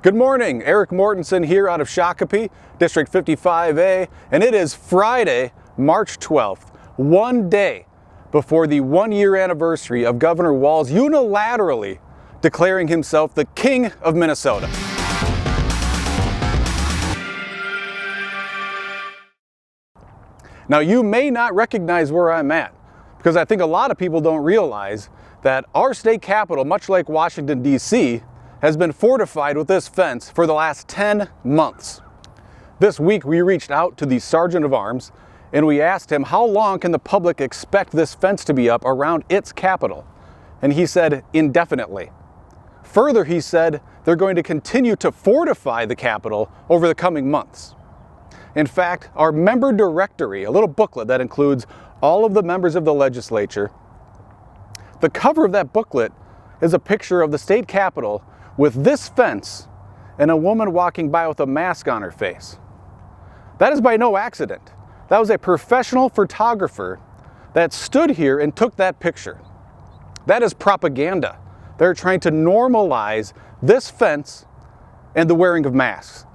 Good morning, Eric Mortensen here out of Shakopee, District 55A, and it is Friday, March 12th, one day before the one-year anniversary of Governor Walz unilaterally declaring himself the King of Minnesota. Now, you may not recognize where I'm at, because I think a lot of people don't realize that our state capitol, much like Washington, D.C., has been fortified with this fence for the last 10 months. This week we reached out to the Sergeant of Arms and we asked him how long can the public expect this fence to be up around its capitol? And he said indefinitely. Further, he said they're going to continue to fortify the capitol over the coming months. In fact, our member directory, a little booklet that includes all of the members of the legislature, the cover of that booklet is a picture of the state capitol with this fence and a woman walking by with a mask on her face. That is by no accident. That was a professional photographer that stood here and took that picture. That is propaganda. They're trying to normalize this fence and the wearing of masks.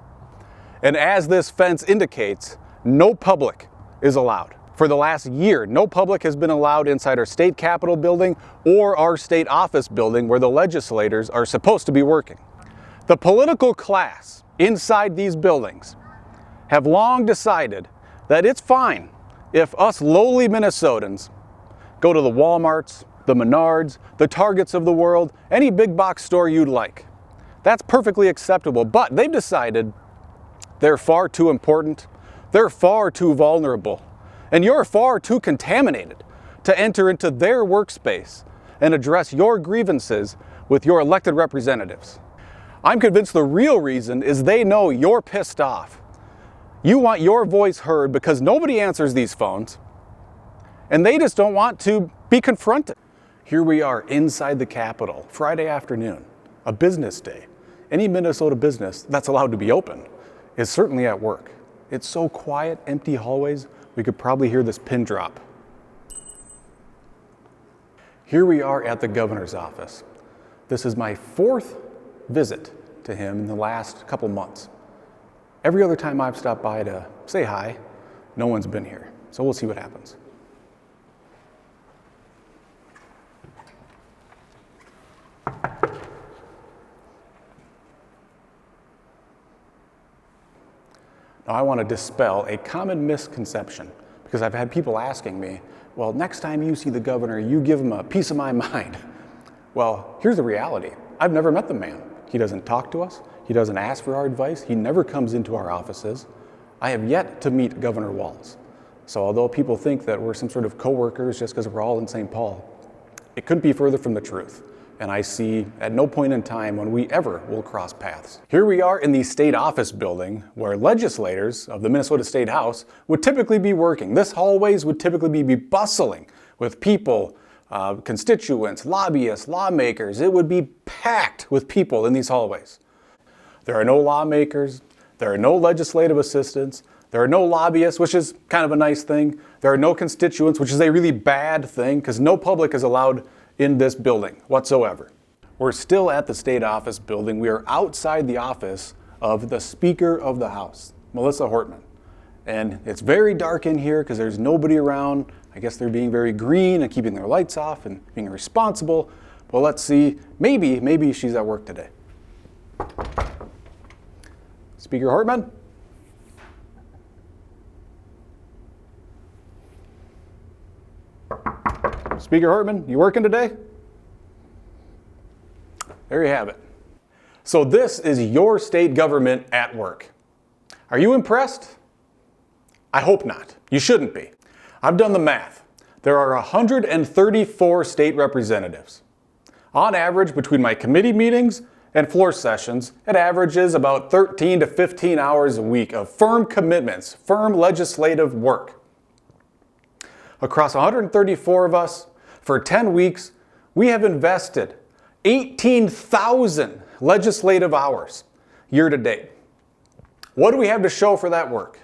And as this fence indicates, no public is allowed. For the last year, no public has been allowed inside our state capitol building or our state office building where the legislators are supposed to be working. The political class inside these buildings have long decided that it's fine if us lowly Minnesotans go to the Walmarts, the Menards, the Targets of the world, any big box store you'd like. That's perfectly acceptable, but they've decided they're far too important, they're far too vulnerable, and you're far too contaminated to enter into their workspace and address your grievances with your elected representatives. I'm convinced the real reason is they know you're pissed off. You want your voice heard because nobody answers these phones, and they just don't want to be confronted. Here we are inside the Capitol, Friday afternoon, a business day. Any Minnesota business that's allowed to be open is certainly at work. It's so quiet, empty hallways, we could probably hear this pin drop. Here we are at the governor's office. This is my fourth visit to him in the last couple months. Every other time I've stopped by to say hi, no one's been here. So we'll see what happens. Now, I want to dispel a common misconception because I've had people asking me, well, next time you see the governor, you give him a piece of my mind. Well, here's the reality. I've never met the man. He doesn't talk to us. He doesn't ask for our advice. He never comes into our offices. I have yet to meet Governor Walz. So although people think that we're some sort of co-workers just because we're all in St. Paul, it couldn't be further from the truth. And I see at no point in time when we ever will cross paths. Here we are in the state office building where legislators of the Minnesota State House would typically be working. This hallways would typically be bustling with people, constituents, lobbyists, lawmakers. It would be packed with people in these hallways. There are no lawmakers, there are no legislative assistants, there are no lobbyists, which is kind of a nice thing. There are no constituents, which is a really bad thing because no public is allowed in this building whatsoever. We're still at the state office building. We are outside the office of the Speaker of the House, Melissa Hortman. And it's very dark in here because there's nobody around. I guess they're being very green and keeping their lights off and being responsible. Well, let's see. Maybe she's at work today. Speaker Hortman? Speaker Hortman, you working today? There you have it. So this is your state government at work. Are you impressed? I hope not. You shouldn't be. I've done the math. There are 134 state representatives. On average, between my committee meetings and floor sessions, it averages about 13 to 15 hours a week of firm commitments, firm legislative work. Across 134 of us, for 10 weeks, we have invested 18,000 legislative hours year to date. What do we have to show for that work?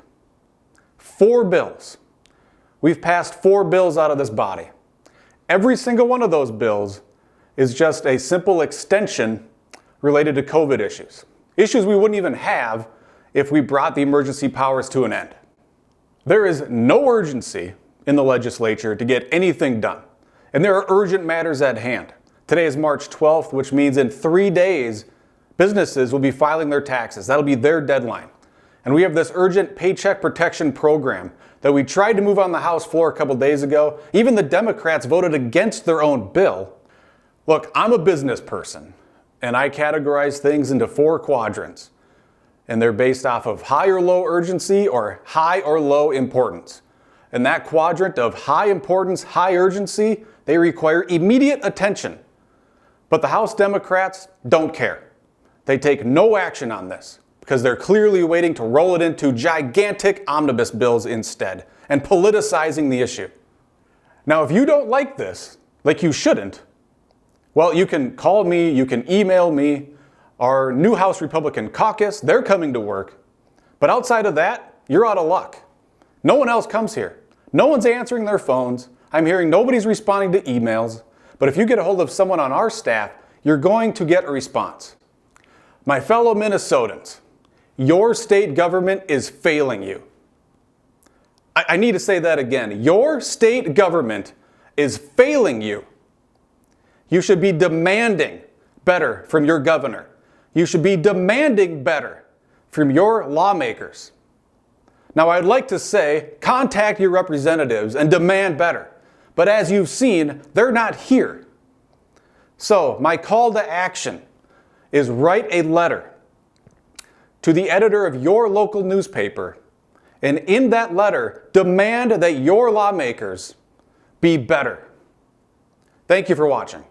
4 bills. We've passed 4 bills out of this body. Every single one of those bills is just a simple extension related to COVID issues. Issues we wouldn't even have if we brought the emergency powers to an end. There is no urgency in the legislature to get anything done, and there are urgent matters at hand. Today is March 12th, which means in 3 days, businesses will be filing their taxes. That'll be their deadline. And we have this urgent paycheck protection program that we tried to move on the House floor a couple days ago. Even the Democrats voted against their own bill. Look, I'm a business person, and I categorize things into 4 quadrants. And they're based off of high or low urgency or high or low importance. In that quadrant of high importance, high urgency, they require immediate attention. But the House Democrats don't care. They take no action on this because they're clearly waiting to roll it into gigantic omnibus bills instead and politicizing the issue. Now, if you don't like this, like you shouldn't, well, you can call me, you can email me. Our new House Republican caucus, they're coming to work. But outside of that, you're out of luck. No one else comes here. No one's answering their phones. I'm hearing nobody's responding to emails. But if you get a hold of someone on our staff, you're going to get a response. My fellow Minnesotans, your state government is failing you. I need to say that again. Your state government is failing you. You should be demanding better from your governor. You should be demanding better from your lawmakers. Now, I'd like to say, contact your representatives and demand better. But as you've seen, they're not here. So, my call to action is write a letter to the editor of your local newspaper, and in that letter, demand that your lawmakers be better. Thank you for watching.